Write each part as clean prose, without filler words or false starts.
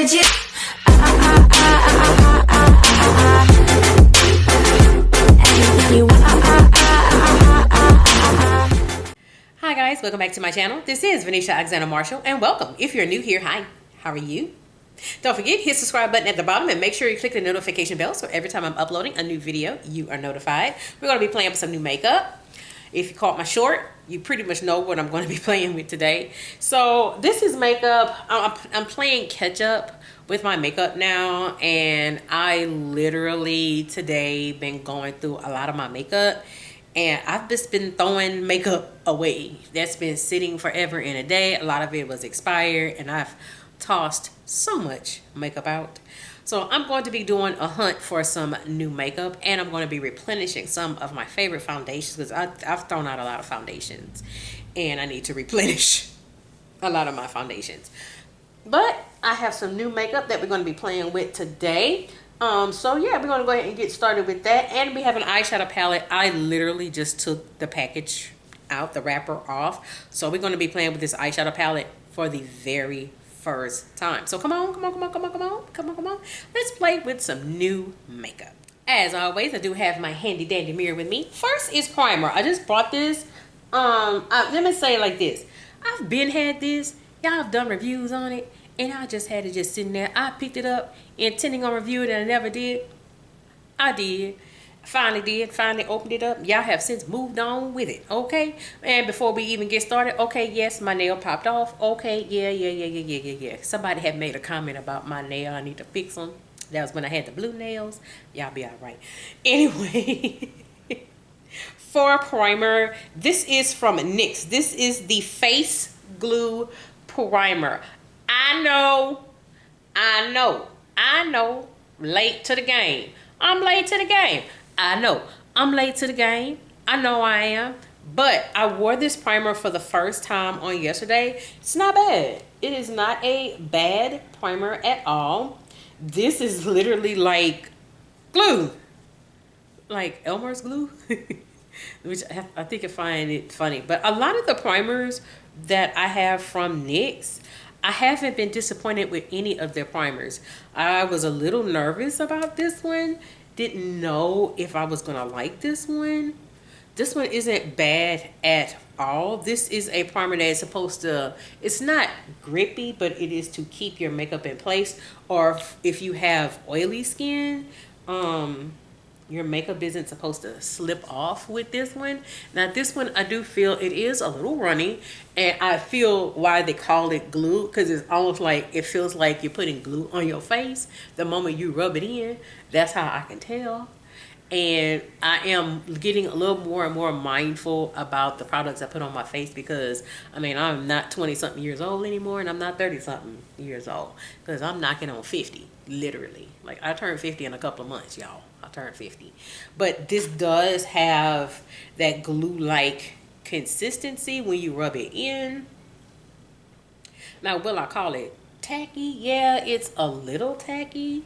legit. Anything you want. Hi guys, welcome back to my channel. This is Venetia Alexander Marshall, and welcome. If you're new here, hi, how are you? Don't forget, hit the subscribe button at the bottom and make sure you click the notification bell so every time I'm uploading a new video, you are notified. We're going to be playing with some new makeup. If you caught my short, you pretty much know what I'm going to be playing with today. So this is makeup. I'm playing catch up with my makeup now, and I literally today been going through a lot of my makeup, and I've just been throwing makeup away. That's been sitting forever in a day. A lot of it was expired, and I've tossed so much makeup out. So I'm going to be doing a hunt for some new makeup, and I'm going to be replenishing some of my favorite foundations because I've thrown out a lot of foundations and I need to replenish a lot of my foundations. But I have some new makeup that we're going to be playing with today. So yeah, we're going to go ahead and get started with that. And we have an eyeshadow palette. I literally just took the package out, the wrapper off. So we're going to be playing with this eyeshadow palette for the very first time. So come on. Let's play with some new makeup. As always, I do have my handy dandy mirror with me. First is primer. I just bought this. Let me say it like this. I've been had this. Y'all have done reviews on it, and I just had it just sitting there. I picked it up intending on reviewing it, and I never did. I did. Finally opened it up. Y'all have since moved on with it, okay? And before we even get started, okay, yes, my nail popped off. Okay, yeah. Somebody had made a comment about my nail. I need to fix them. That was when I had the blue nails. Y'all be all right. Anyway, for primer, this is from NYX. This is the Face Glue Primer. I know. Late to the game. I'm late to the game. I know I'm late to the game. I know I am. But I wore this primer for the first time on yesterday. It's not bad. It is not a bad primer at all. This is literally like glue. Like Elmer's glue. Which I think I find it funny. But a lot of the primers that I have from NYX, I haven't been disappointed with any of their primers. I was a little nervous about this one. Didn't know if I was gonna like this one. This one isn't bad at all. This is a primer that is supposed to, it's not grippy, but it is to keep your makeup in place. Or if you have oily skin, your makeup isn't supposed to slip off with this one. Now this one, I do feel it is a little runny, and I feel why they call it glue, because it's almost like, it feels like you're putting glue on your face the moment you rub it in. That's how I can tell. And I am getting a little more and more mindful about the products I put on my face, because I mean, I'm not 20 something years old anymore, and I'm not 30 something years old, because I'm knocking on 50, literally. Like, I turned 50 in a couple of months, y'all. I turned 50. But this does have that glue-like consistency when you rub it in. Now, will I call it tacky? Yeah, it's a little tacky.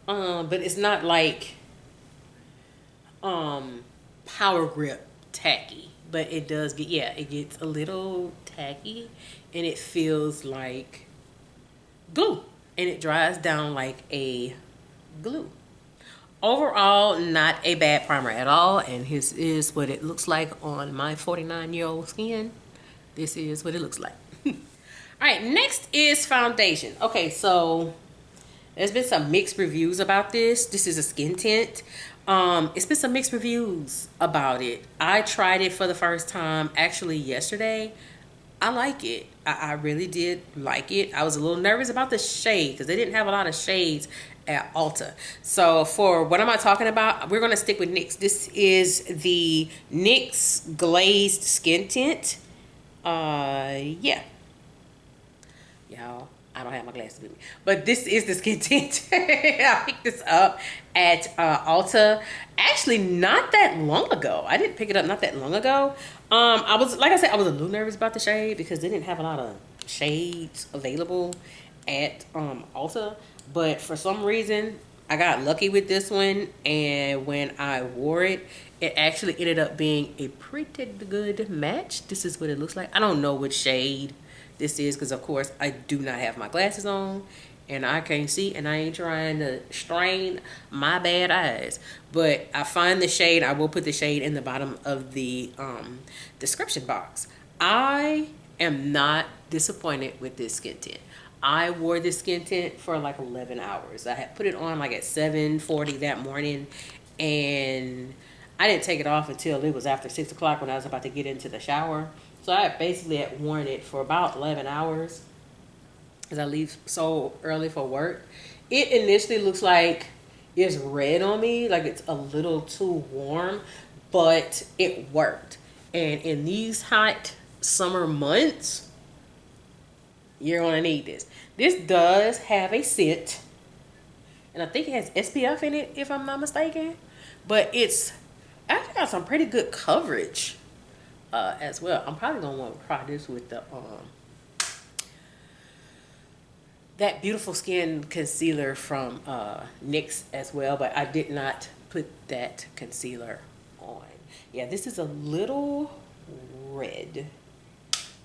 But it's not like power grip tacky. But it does get, yeah, it gets a little tacky, and it feels like glue. And it dries down like a glue. Overall, not a bad primer at all, and this is what it looks like on my 49-year-old skin. This is what it looks like. All right, next is foundation. Okay, so there's been some mixed reviews about this. This is a skin tint. It's been some mixed reviews about it. I tried it for the first time actually yesterday. I like it. I really did like it. I was a little nervous about the shade because they didn't have a lot of shades at Ulta. So for what am I talking about, we're going to stick with NYX. This is the NYX Glazed Skin Tint. Yeah. Y'all, I don't have my glasses with me. But this is the skin tint. I picked this up at Ulta. Actually, not that long ago. I didn't pick it up not that long ago. I was, like I said, I was a little nervous about the shade because they didn't have a lot of shades available at Ulta. But for some reason, I got lucky with this one, and when I wore it, it actually ended up being a pretty good match. This is what it looks like. I don't know which shade this is because, of course, I do not have my glasses on, and I can't see, and I ain't trying to strain my bad eyes. But I find the shade. I will put the shade in the bottom of the description box. I am not disappointed with this skin tint. I wore this skin tint for like 11 hours. I had put it on like at 7:40 that morning, and I didn't take it off until it was after 6 o'clock when I was about to get into the shower. So I basically had worn it for about 11 hours because I leave so early for work. It initially looks like it's red on me, like it's a little too warm, but it worked. And in these hot summer months, you're gonna need this. This does have a scent, and I think it has SPF in it, if I'm not mistaken. But it's actually got some pretty good coverage as well. I'm probably gonna want to try this with the that Beautiful Skin concealer from NYX as well, but I did not put that concealer on. Yeah, this is a little red,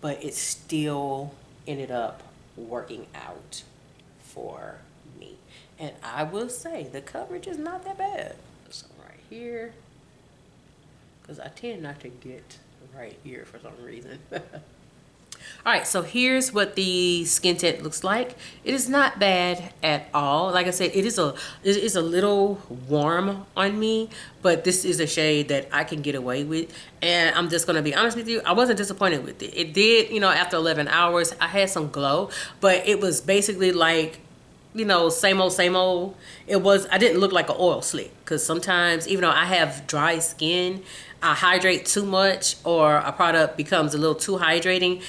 but it still ended up working out for me. And I will say the coverage is not that bad. So right here, because I tend not to get right here for some reason. All right, so here's what the skin tint looks like. It is not bad at all. Like I said, it is a little warm on me, but this is a shade that I can get away with. And I'm just gonna be honest with you, I wasn't disappointed with it. It did, you know, after 11 hours, I had some glow, but it was basically like, you know, same old, same old. I didn't look like an oil slick, because sometimes, even though I have dry skin, I hydrate too much or a product becomes a little too hydrating,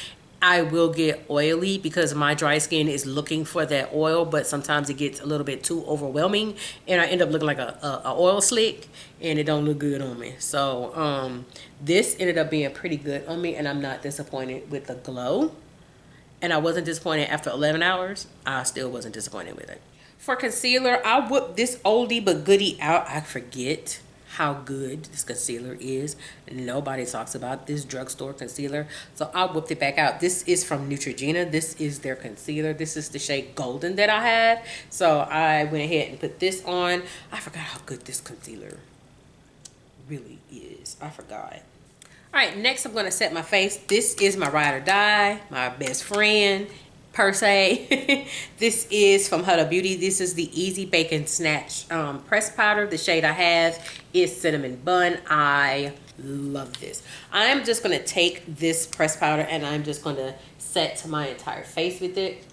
I will get oily because my dry skin is looking for that oil, but sometimes it gets a little bit too overwhelming and I end up looking like a oil slick, and it don't look good on me. So this ended up being pretty good on me, and I'm not disappointed with the glow. And I wasn't disappointed after 11 hours. I still wasn't disappointed with it. For concealer, I whipped this oldie but goodie out. I forget how good this concealer is. Nobody talks about this drugstore concealer, so I whipped it back out. This is from Neutrogena. This is their concealer. This is the shade Golden that I have. So I went ahead and put this on. I forgot how good this concealer really is. I forgot. All right, next I'm gonna set my face. This is my ride or die, my best friend per se. This is from Huda Beauty. This is the Easy Bake and Snatch press powder. The shade I have is Cinnamon Bun. I love this. I'm just gonna take this press powder and I'm just gonna set my entire face with it.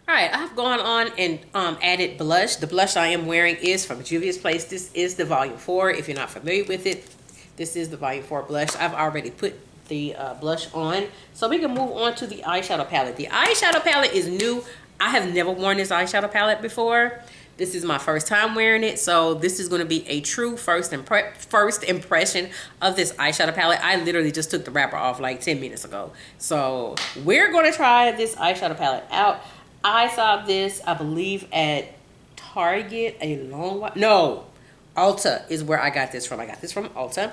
All right, I've gone on and added blush. The blush I am wearing is from Juvia's Place. This is the Volume 4. If you're not familiar with it, this is the Volume 4 blush. I've already put the blush on. So we can move on to the eyeshadow palette. The eyeshadow palette is new. I have never worn this eyeshadow palette before. This is my first time wearing it. So this is going to be a true first impression of this eyeshadow palette. I literally just took the wrapper off like 10 minutes ago. So we're going to try this eyeshadow palette out. I saw this, I believe, at Target a long while. No. Ulta is where I got this from. I got this from Ulta.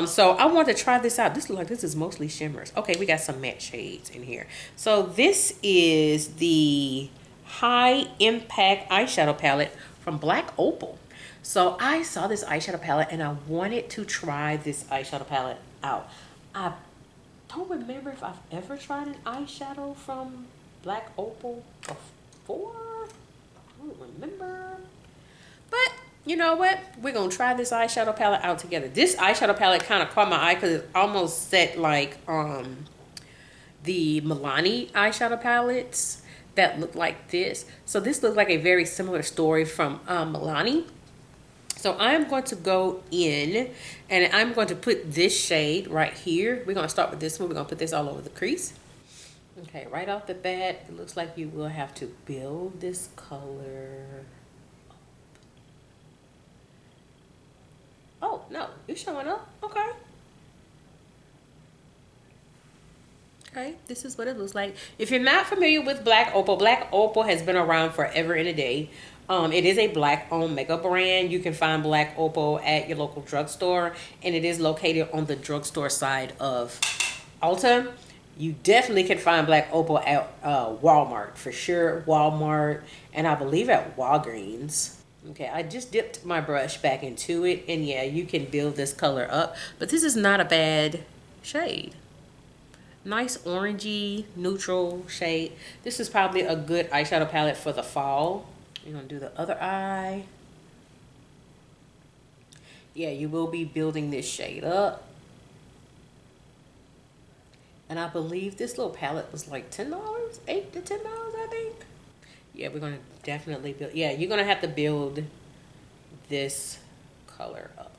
So I want to try this out. This looks like this is mostly shimmers. Okay, we got some matte shades in here. So this is the High Impact Eyeshadow Palette from Black Opal. So I saw this eyeshadow palette and I wanted to try this eyeshadow palette out. I don't remember if I've ever tried an eyeshadow from Black Opal before. I don't remember. But you know what? We're going to try this eyeshadow palette out together. This eyeshadow palette kind of caught my eye because it almost set like the Milani eyeshadow palettes that look like this. So this looks like a very similar story from Milani. So I'm going to go in and I'm going to put this shade right here. We're going to start with this one. We're going to put this all over the crease. Okay, right off the bat, it looks like you will have to build this color. Oh, no, it's showing up. Okay. Okay, this is what it looks like. If you're not familiar with Black Opal has been around forever and a day. It is a Black-owned makeup brand. You can find Black Opal at your local drugstore, and it is located on the drugstore side of Ulta. You definitely can find Black Opal at Walmart for sure. Walmart, and I believe at Walgreens. Okay, I just dipped my brush back into it, and yeah, you can build this color up, but this is not a bad shade. Nice orangey, neutral shade. This is probably a good eyeshadow palette for the fall. You're gonna do the other eye. Yeah, you will be building this shade up. And I believe this little palette was like $10, $8 to $10, I think. Yeah, we're gonna definitely build. Yeah, you're gonna have to build this color up.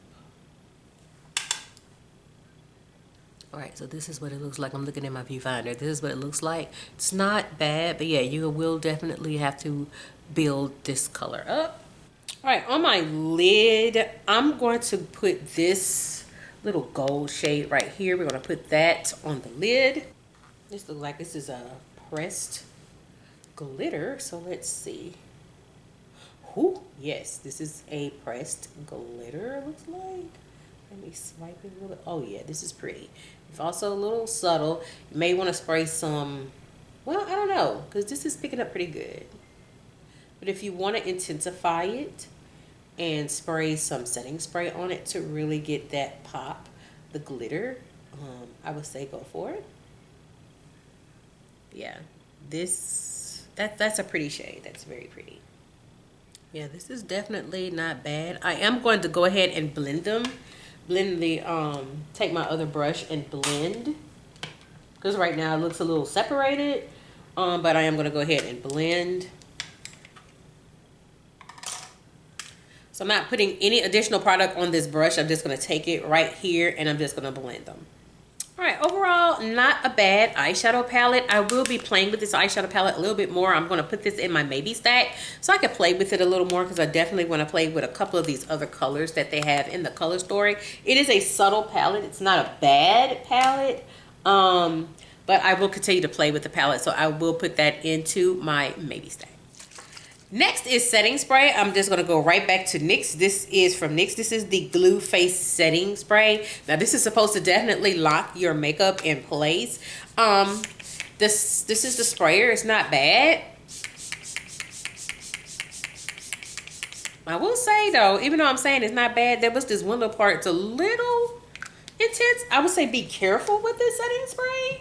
All right, so this is what it looks like. I'm looking at my viewfinder. This is what it looks like. It's not bad, but yeah, you will definitely have to build this color up. All right, on my lid, I'm going to put this little gold shade right here. We're gonna put that on the lid. This looks like this is a pressed glitter, so let's see. Ooh, yes, this is a pressed glitter, looks like. Let me swipe it a little. Oh yeah, this is pretty. It's also a little subtle. You may want to spray some, well, I don't know, because this is picking up pretty good. But if you want to intensify it and spray some setting spray on it to really get that pop, the glitter, I would say go for it. Yeah, that's a pretty shade. That's very pretty. Yeah, this is definitely not bad. I am going to go ahead and blend them. Blend the, take my other brush and blend. Because right now it looks a little separated. But I am going to go ahead and blend. So I'm not putting any additional product on this brush. I'm just going to take it right here and I'm just going to blend them. All right, overall, not a bad eyeshadow palette. I will be playing with this eyeshadow palette a little bit more. I'm going to put this in my maybe stack so I can play with it a little more because I definitely want to play with a couple of these other colors that they have in the color story. It is a subtle palette. It's not a bad palette, but I will continue to play with the palette, so I will put that into my maybe stack. Next is setting spray. I'm just going to go right back to NYX. This is from NYX. This is the Glue Face Setting Spray. Now, this is supposed to definitely lock your makeup in place. This is the sprayer. It's not bad. I will say, though, even though I'm saying it's not bad, there was this one little part that's a little intense. I would say be careful with this setting spray.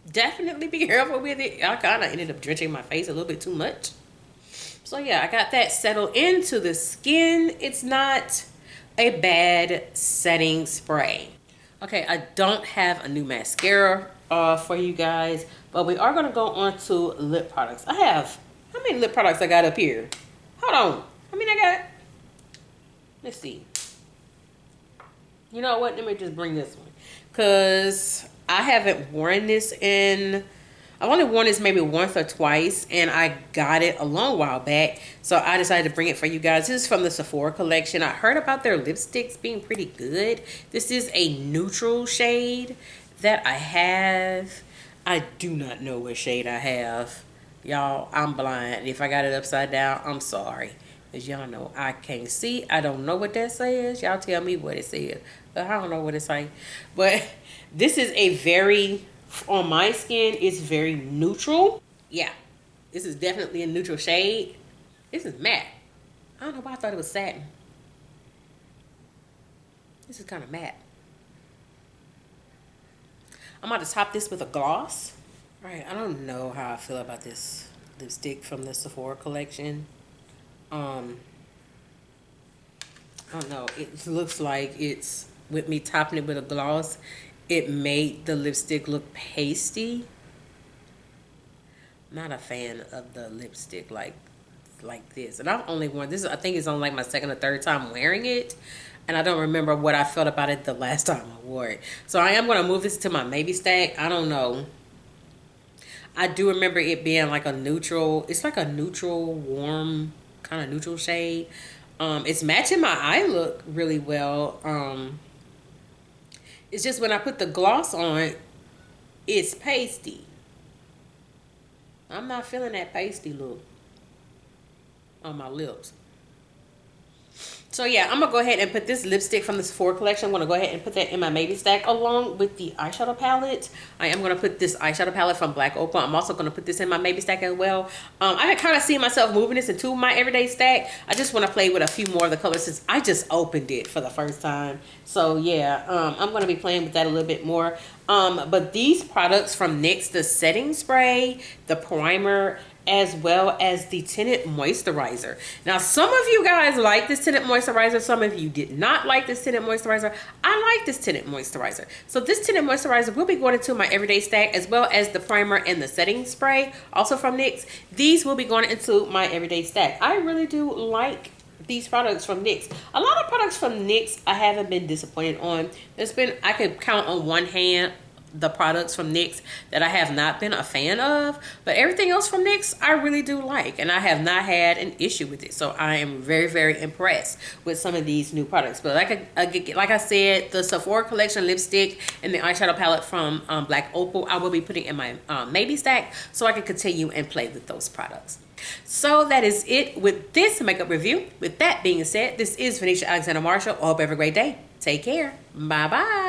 Definitely be careful with it. I kind of ended up drenching my face a little bit too much. So yeah, I got that settled into the skin. It's not a bad setting spray. Okay, I don't have a new mascara for you guys, but we are going to go on to lip products. I have, how many lip products I got up here? Hold on. How many I got? Let's see. You know what? Let me just bring this one. Because I haven't worn this in, I've only worn this maybe once or twice, and I got it a long while back, so I decided to bring it for you guys. This is from the Sephora collection. I heard about their lipsticks being pretty good. This is a neutral shade that I have. I do not know what shade I have. Y'all, I'm blind. If I got it upside down, I'm sorry. As y'all know, I can't see. I don't know what that says. Y'all tell me what it says. But I don't know what it says. But this is a very, on my skin, it's very neutral. Yeah, this is definitely a neutral shade. This is matte. I don't know why I thought it was satin. This is kind of matte. I'm about to top this with a gloss. All right, I don't know how I feel about this lipstick from the Sephora collection. I don't know. It looks like it's, with me topping it with a gloss, it made the lipstick look pasty. Not a fan of the lipstick like this. And I've only worn this, I think it's on like my second or third time wearing it. And I don't remember what I felt about it the last time I wore it. So I am going to move this to my maybe stack. I don't know. I do remember it being like a neutral, it's like a neutral, warm, kind of neutral shade. It's matching my eye look really well. It's just when I put the gloss on, it's pasty. I'm not feeling that pasty look on my lips. So yeah, I'm gonna go ahead and put this lipstick from the Sephora collection. I'm gonna go ahead and put that in my maybe stack along with the eyeshadow palette. I am gonna put this eyeshadow palette from Black Opal. I'm also gonna put this in my maybe stack as well. I can kind of see myself moving this into my everyday stack. I just want to play with a few more of the colors since I just opened it for the first time. So yeah, I'm gonna be playing with that a little bit more. But these products from NYX, the setting spray, the primer, as well as the tinted moisturizer. Now, some of you guys like this tinted moisturizer. Some of you did not like this tinted moisturizer. I like this tinted moisturizer. So this tinted moisturizer will be going into my everyday stack, as well as the primer and the setting spray, also from NYX. These will be going into my everyday stack. I really do like these products from NYX. A lot of products from NYX I haven't been disappointed on. I could count on one hand the products from NYX that I have not been a fan of, but everything else from NYX I really do like, and I have not had an issue with it. So I am very, very impressed with some of these new products. But like I said, the Sephora collection lipstick and the eyeshadow palette from Black Opal, I will be putting in my maybe stack so I can continue and play with those products. So that is it with this makeup review. With that being said, this is Venetia Alexander Marshall. I hope you have a great day. Take care. Bye bye.